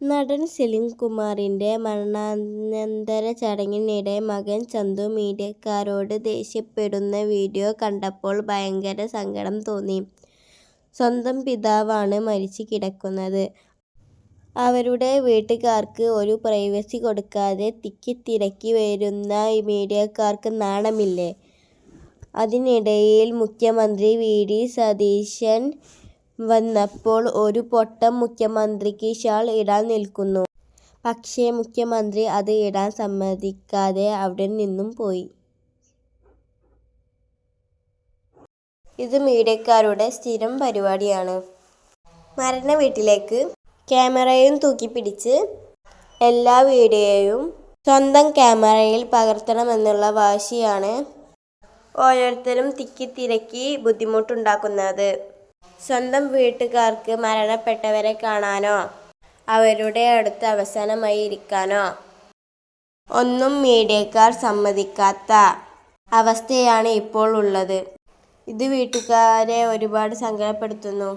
നടൻ സലീം കുമാറിന്റെ മരണാനന്തര ചടങ്ങിനിടെ മകൻ ചന്തു മീഡിയക്കാരോട് ദേഷ്യപ്പെടുന്ന വീഡിയോ കണ്ടപ്പോൾ ഭയങ്കര സങ്കടം തോന്നി. സ്വന്തം പിതാവാണ് മരിച്ചു കിടക്കുന്നത്. അവരുടെ വീട്ടുകാർക്ക് ഒരു പ്രൈവസി കൊടുക്കാതെ തിക്കിത്തിരക്കി വരുന്ന മീഡിയക്കാർക്ക് നാണമില്ലേ? അതിനിടയിൽ മുഖ്യമന്ത്രി വി.ഡി. സതീശൻ വന്നപ്പോൾ ഒരു പൊട്ടൻ മുഖ്യമന്ത്രിക്ക് ഷാൾ ഇടാൻ നിൽക്കുന്നു. പക്ഷേ മുഖ്യമന്ത്രി അത് ഇടാൻ സമ്മതിക്കാതെ അവിടെ നിന്നും പോയി. ഇത് മീഡിയക്കാരുടെ സ്ഥിരം പരിപാടിയാണ്. മരണ വീട്ടിലേക്ക് ക്യാമറയും തൂക്കിപ്പിടിച്ച് എല്ലാ വീഡിയോയും സ്വന്തം ക്യാമറയിൽ പകർത്തണമെന്നുള്ള വാശിയാണ് ഓരോരുത്തരും തിക്കിത്തിരക്കി ബുദ്ധിമുട്ടുണ്ടാക്കുന്നത്. സ്വന്തം വീട്ടുകാർക്ക് മരണപ്പെട്ടവരെ കാണാനോ അവരുടെ അടുത്ത് അവസാനമായി ഇരിക്കാനോ ഒന്നും മീഡിയക്കാർ സമ്മതിക്കാത്ത അവസ്ഥയാണ് ഇപ്പോൾ ഉള്ളത്. ഇത് വീട്ടുകാരെ ഒരുപാട് സങ്കടപ്പെടുത്തുന്നു.